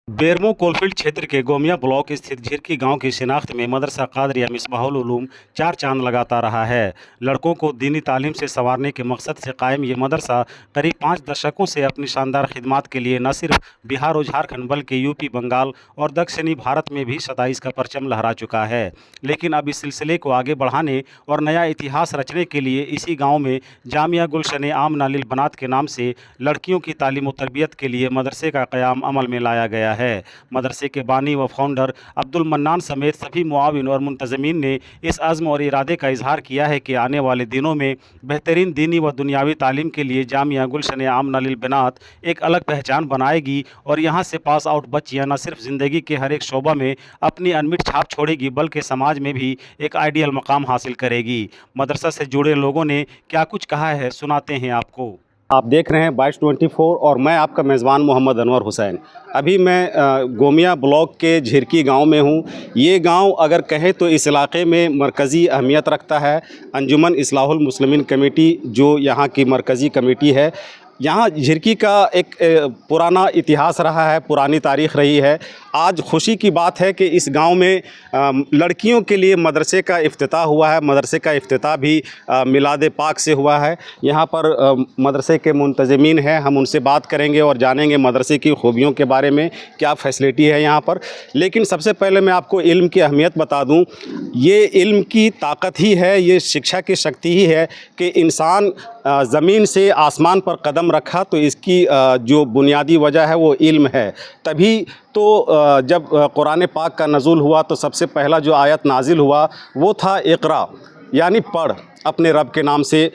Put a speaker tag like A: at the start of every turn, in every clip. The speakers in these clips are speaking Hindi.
A: बेरमो कोलफील्ड क्षेत्र के गोमिया ब्लॉक स्थित झिरकी गांव की शिनाख्त में मदरसा कादरिया मिसबाहुल उलूम चार चांद लगाता रहा है। लड़कों को दीनी तालीम से संवारने के मकसद से कायम ये मदरसा करीब 5 दशकों से अपनी शानदार खिदमात के लिए न सिर्फ बिहार और झारखंड बल्कि यूपी, बंगाल और दक्षिणी भारत में भी 27 का परचम लहरा चुका है। लेकिन अब इस सिलसिले को आगे बढ़ाने और नया इतिहास रचने के लिए इसी गाँव में जामिया गुलशन आमना लिल बनात के नाम से लड़कियों की तालीम व तरबियत के लिए मदरसे का क़याम अमल में लाया गया है। मदरसे के बानी व फाउंडर अब्दुल मन्नान समेत सभी मुआविन और मुंतज़मीन ने इस अज़्म और इरादे का इजहार किया है कि आने वाले दिनों में बेहतरीन दीनी व दुनियावी तालीम के लिए जामिया गुलशन आमना लिल बनात एक अलग पहचान बनाएगी और यहाँ से पास आउट बच्चियाँ न सिर्फ ज़िंदगी के हर एक शोबा में अपनी अनमिट छाप छोड़ेगी बल्कि समाज में भी एक आइडियल मकाम हासिल करेगी। मदरसा से जुड़े लोगों ने क्या कुछ कहा है, सुनाते हैं आपको। आप देख रहे हैं 22/24 और मैं आपका मेज़बान मोहम्मद अनवर हुसैन। अभी मैं गोमिया ब्लॉक के झिरकी गांव में हूं। ये गांव अगर कहें तो इस इलाके में मरकज़ी अहमियत रखता है। अंजुमन इस्लाहुल मुस्लिमीन कमेटी जो यहाँ की मरकज़ी कमेटी है, यहाँ झिरकी का एक पुराना इतिहास रहा है, पुरानी तारीख़ रही है। आज खुशी की बात है कि इस गांव में लड़कियों के लिए मदरसे का इफ्तिताह हुआ है। मदरसे का इफ्तिताह भी मिलाद पाक से हुआ है। यहाँ पर मदरसे के मुंतज़मीन हैं, हम उनसे बात करेंगे और जानेंगे मदरसे की खूबियों के बारे में, क्या फ़ैसिलिटी है यहाँ पर। लेकिन सबसे पहले मैं आपको इल्म की अहमियत बता दूँ। ये इल्म की ताकत ही है, ये शिक्षा की शक्ति ही है कि इंसान ज़मीन से आसमान पर कदम रखा तो इसकी जो बुनियादी वजह है वो इल्म है। तभी तो जब कुरान पाक का नज़ूल हुआ तो सबसे पहला जो आयत नाजिल हुआ वो था इक़रा, यानी पढ़ अपने रब के नाम से।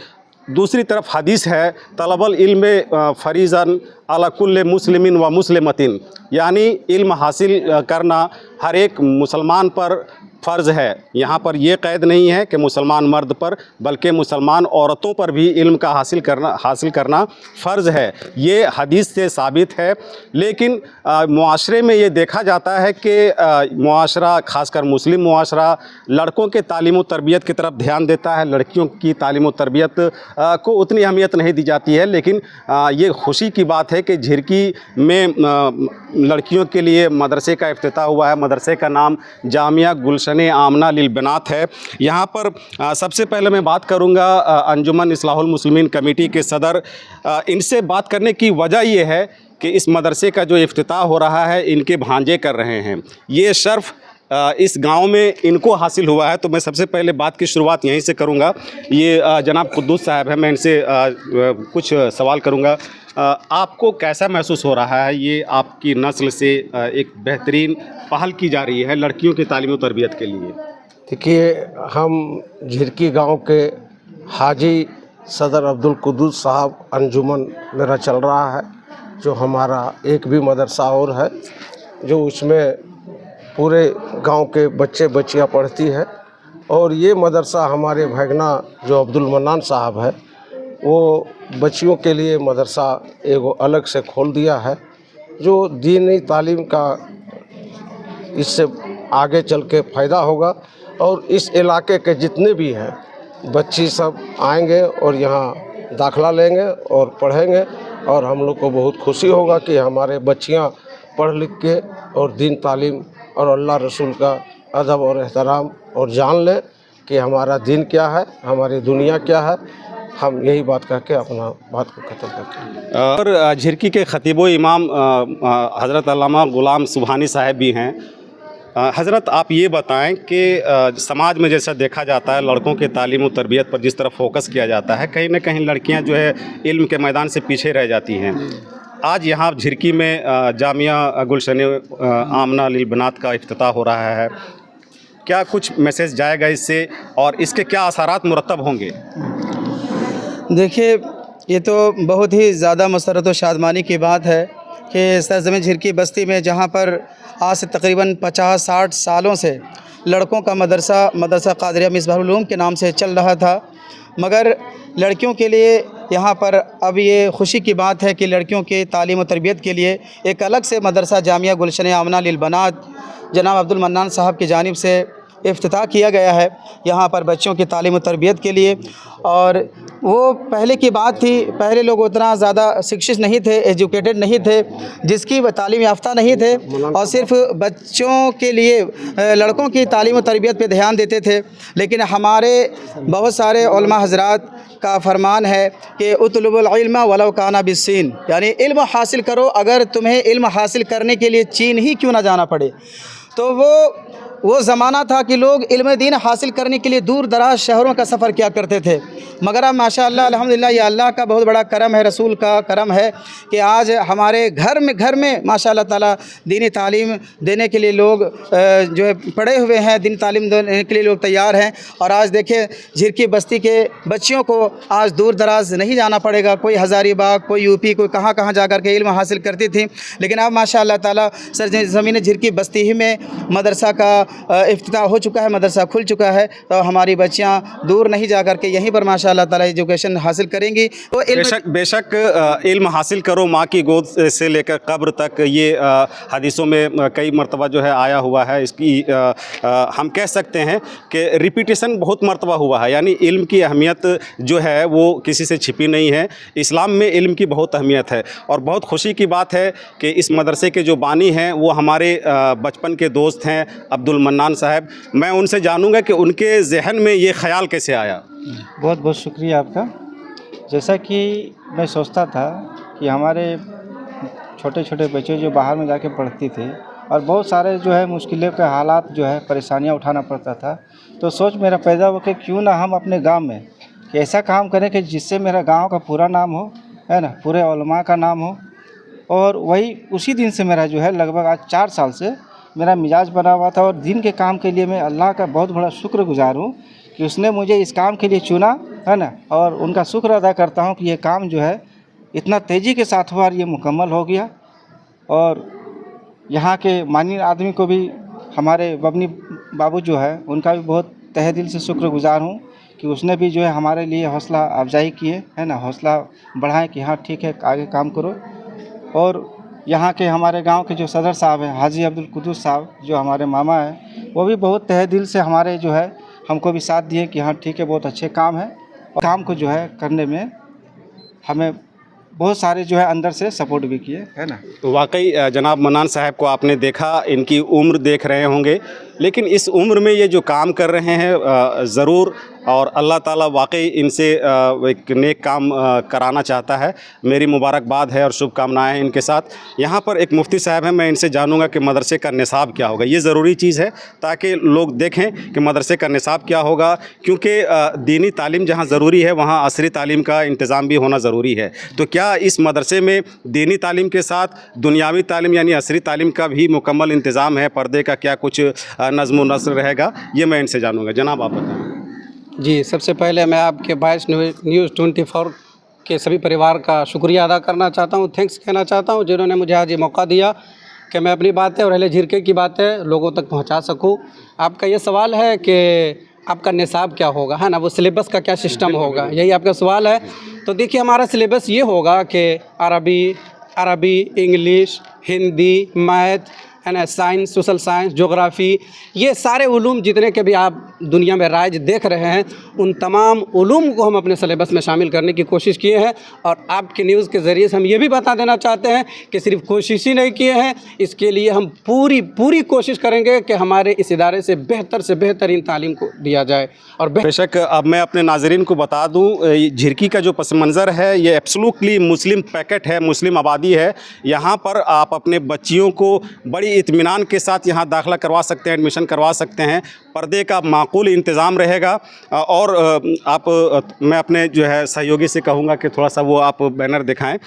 A: दूसरी तरफ हदीस है तलबल इल्म फ़रीज़न अला कुल्ले मुस्लिमिन व मुस्लिमतिन, यानी इल्म हासिल करना हर एक मुसलमान पर फ़र्ज़ है। यहाँ पर यह क़ैद नहीं है कि मुसलमान मर्द पर, बल्कि मुसलमान औरतों पर भी इल्म का हासिल करना फ़र्ज़ है। ये हदीस से साबित है। लेकिन मुआशरे में ये देखा जाता है कि मुआशरा, ख़ासकर मुस्लिम मुआशरा, लड़कों के तालीम व तरबियत की तरफ ध्यान देता है। लड़कियों की तालीम व तरबियत को उतनी अहमियत नहीं दी जाती है। लेकिन ये खुशी की बात है कि झिरकी में लड़कियों के लिए मदरसे का इफ्तिताह हुआ है। मदरसे का नाम जामिया गुलशन आमना लिल बनात है। यहाँ पर सबसे पहले मैं बात करूँगा अंजुमन इस्लाहुल मुस्लिमीन कमेटी के सदर। इनसे बात करने की वजह ये है कि इस मदरसे का जो इफ्तिताह हो रहा है इनके भांजे कर रहे हैं। ये शर्फ़ इस गांव में इनको हासिल हुआ है। तो मैं सबसे पहले बात की शुरुआत यहीं से करूंगा। ये जनाब कुद्दूस साहब हैं, मैं इनसे कुछ सवाल करूंगा। आपको कैसा महसूस हो रहा है, ये आपकी नस्ल से एक बेहतरीन पहल की जा रही है लड़कियों की तालीम व तरबियत के लिए?
B: देखिए, हम झिरकी गांव के हाजी सदर अब्दुल कुद्दूस साहब अंजुमन मेरा चल रहा है, जो हमारा एक भी मदरसा और है जो उसमें पूरे गांव के बच्चे बच्चियां पढ़ती है। और ये मदरसा हमारे भगना जो अब्दुल मन्नान साहब है वो बच्चियों के लिए मदरसा एगो अलग से खोल दिया है, जो दीनी तालीम का इससे आगे चल के फ़ायदा होगा। और इस इलाके के जितने भी हैं बच्ची सब आएंगे और यहाँ दाखला लेंगे और पढ़ेंगे, और हम लोग को बहुत खुशी होगा कि हमारे बच्चियाँ पढ़ लिख के और दीन तालीम और अल्लाह रसूल का अदब और एहतराम और जान लें कि हमारा दीन क्या है, हमारी दुनिया क्या है। हम यही बात करके अपना बात को ख़त्म करते हैं।
A: और झिरकी के ख़तीब व इमाम हज़रत अल्लामा ग़ुलाम सुबहानी साहब भी हैं। हज़रत, आप ये बताएं कि समाज में जैसा देखा जाता है लड़कों के तालीम व तरबियत पर जिस तरह फोकस किया जाता है, कहीं ना कहीं लड़कियां जो है इल्म के मैदान से पीछे रह जाती हैं। आज यहाँ झिरकी में जामिया गुलशन आमना लिल बनात का इफ्तिताह हो रहा है। क्या कुछ मैसेज जाएगा इससे और इसके क्या असरात मुरतब होंगे?
C: देखिए, ये तो बहुत ही ज़्यादा मसरत व शादमानी की बात है कि सरज़मीन झिरकी बस्ती में, जहाँ पर आज से तकरीबन 50-60 सालों से लड़कों का मदरसा कादरिया मिसबाहुल उलूम के नाम से चल रहा था, मगर लड़कियों के लिए यहाँ पर अब ये खुशी की बात है कि लड़कियों के तालीम व तरबियत के लिए एक अलग से मदरसा जामिया गुलशन आमना लिल बनात जनाब अब्दुल मन्नान साहब की जानिब से इफ्तिताह किया गया है यहाँ पर बच्चों की तालीम और तरबियत के लिए। और वो पहले की बात थी, पहले लोग उतना ज़्यादा शिक्षित नहीं थे, एजुकेटेड नहीं थे, जिसकी तालीम याफ्ता नहीं थे और सिर्फ बच्चों के लिए लड़कों की तालीम और तरबियत पे ध्यान देते थे। लेकिन हमारे बहुत सारे उलमा हज़रात का फरमान है कि उतलुबुल इल्म वलौ काना बिस्सीन, यानी इल्म हासिल करो अगर तुम्हें इल्म हासिल करने के लिए चीन ही क्यों ना जाना पड़े। तो वो ज़माना था कि लोग इल्म दीन हासिल करने के लिए दूर दराज शहरों का सफ़र किया करते थे। मगर अब माशाअल्लाह अल्हम्दुलिल्लाह ये अल्लाह का बहुत बड़ा करम है, रसूल का करम है कि आज हमारे घर में माशाअल्लाह ताला दीनी तालीम देने के लिए लोग जो है पढ़े हुए हैं, दीनी तालीम देने के लिए लोग तैयार हैं। और आज देखें झिरकी बस्ती के बच्चियों को आज दूर दराज नहीं जाना पड़ेगा, कोई हज़ारीबाग, कोई यूपी, कोई कहाँ जा कर के इल्म हासिल करती थी। लेकिन अब माशाअल्लाह ताला सरज़मीन झिरकी बस्ती ही में मदरसा का इफ्तिताह हो चुका है, मदरसा खुल चुका है। तो हमारी बच्चियां दूर नहीं जा कर के यहीं पर माशाअल्लाह ताला एजुकेशन हासिल करेंगी। तो
A: बेशक इल्म हासिल करो माँ की गोद से लेकर कब्र तक, ये हदीसों में कई मरतबा जो है आया हुआ है। इसकी हम कह सकते हैं कि रिपीटेशन बहुत मरतबा हुआ है, यानी इल्म की अहमियत जो है वो किसी से छिपी नहीं है। इस्लाम में इल्म की बहुत अहमियत है और बहुत खुशी की बात है कि इस मदरसे के जो बानी हैं वो हमारे बचपन के दोस्त हैं अब्दुल मन्नान साहब। मैं उनसे जानूंगा कि उनके जहन में ये ख्याल कैसे आया।
D: बहुत बहुत शुक्रिया आपका। जैसा कि मैं सोचता था कि हमारे छोटे छोटे बच्चे जो बाहर में जाके पढ़ती थे और बहुत सारे जो है मुश्किलों के हालात जो है परेशानियां उठाना पड़ता था, तो सोच मेरा पैदा हो कि क्यों ना हम अपने गांव में कि ऐसा काम करें कि जिससे मेरा गांव का पूरा नाम हो, है ना, पूरे उलमा का नाम हो। और वही उसी दिन से मेरा जो है लगभग आज 4 साल से मेरा मिजाज बना हुआ था। और दिन के काम के लिए मैं अल्लाह का बहुत बड़ा शुक्रगुजार हूँ कि उसने मुझे इस काम के लिए चुना, है ना। और उनका शुक्र अदा करता हूँ कि ये काम जो है इतना तेज़ी के साथ हुआ और ये मुकम्मल हो गया। और यहाँ के माननीय आदमी को भी, हमारे बबनी बाबू जो है, उनका भी बहुत तहे दिल से शुक्रगुजार हूँ कि उसने भी जो है हमारे लिए हौसला अफजाई किए, है ना, हौसला बढ़ाएं कि हाँ ठीक है आगे काम करो। और यहाँ के हमारे गांव के जो सदर साहब हैं हाजी अब्दुल कुद्दूस साहब, जो हमारे मामा हैं, वो भी बहुत तहे दिल से हमारे जो है हमको भी साथ दिए कि हाँ ठीक है बहुत अच्छे काम है। और काम को जो है करने में हमें बहुत सारे जो है अंदर से सपोर्ट भी किए, है ना।
A: तो वाकई जनाब मन्नान साहब को आपने देखा, इनकी उम्र देख रहे होंगे, लेकिन इस उम्र में ये जो काम कर रहे हैं ज़रूर, और अल्लाह ताला वाकई इनसे एक नेक काम कराना चाहता है। मेरी मुबारकबाद है और शुभकामनाएं इनके साथ। यहाँ पर एक मुफ्ती साहब हैं, मैं इनसे जानूंगा कि मदरसे का निसाब क्या होगा। ये ज़रूरी चीज़ है ताकि लोग देखें कि मदरसे का निसाब क्या होगा, क्योंकि दीनी तालीम जहाँ ज़रूरी है वहाँ असरी तालीम का इंतज़ाम भी होना ज़रूरी है। तो क्या इस मदरसे में दीनी तालीम के साथ दुनियावी तालीम यानी असरी तालीम का भी मुकम्मल इंतज़ाम है? पर्दे का क्या कुछ नज़्म नस्र रहेगा, ये मैं इनसे जानूँगा। जनाब आप बताएँ।
E: जी, सबसे पहले मैं आपके वॉइस न्यूज़ 24 के सभी परिवार का शुक्रिया अदा करना चाहता हूँ, थैंक्स कहना चाहता हूँ, जिन्होंने मुझे आज ये मौका दिया कि मैं अपनी बातें और अहले झिरके की बातें लोगों तक पहुँचा सकूँ। आपका ये सवाल है कि आपका निसाब क्या होगा, है ना, वो सिलेबस का क्या सिस्टम होगा, यही आपका सवाल है। तो देखिए हमारा सिलेबस ये होगा कि अरबी, इंग्लिश, हिंदी, मैथ, है ना, साइंस, सोशल साइंस, जोग्राफ़ी, ये सारे उलूम जितने के भी आप दुनिया में राइज देख रहे हैं, उन तमाम उलूम को हम अपने सिलेबस में शामिल करने की कोशिश किए हैं। और आपके न्यूज़ के ज़रिए से हम ये भी बता देना चाहते हैं कि सिर्फ कोशिश ही नहीं किए हैं, इसके लिए हम पूरी कोशिश करेंगे कि हमारे इस इदारे से बेहतरीन तालीम को दिया जाए। और
A: बेशक अब मैं अपने नाज़रीन को बता दूँ, झिरकी का जो पस मंज़र है ये एब्सोल्युटली मुस्लिम पैकेट है, मुस्लिम आबादी है। यहाँ पर आप अपने बच्चियों को बड़ी इत्मीनान के साथ यहाँ दाखिला करवा सकते हैं, एडमिशन करवा सकते हैं। पर्दे का माकूल इंतज़ाम रहेगा। और मैं अपने जो है सहयोगी से कहूँगा कि थोड़ा सा वो आप बैनर दिखाएं।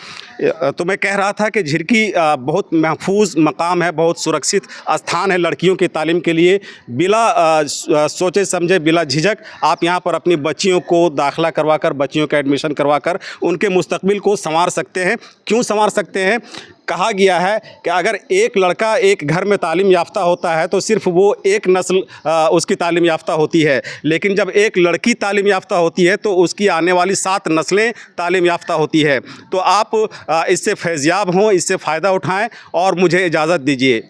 A: तो मैं कह रहा था कि झिरकी बहुत महफूज मकाम है, बहुत सुरक्षित स्थान है लड़कियों की तालीम के लिए। बिला सोचे समझे, बिला झिझक आप यहाँ पर अपनी बच्चियों को दाखिला करवा कर, बच्चियों का एडमिशन करवा कर उनके मुस्तकबिल को संवार सकते हैं। क्यों संवार सकते हैं? कहा गया है कि अगर एक लड़का एक घर में तालीम याफ्ता होता है तो सिर्फ वो एक नस्ल उसकी तालीम याफ्ता होती है, लेकिन जब एक लड़की तालीम याफ्ता होती है तो उसकी आने वाली 7 नस्लें तालीम याफ्ता होती है। तो आप इससे फैज़याब हों, इससे फ़ायदा उठाएं और मुझे इजाज़त दीजिए।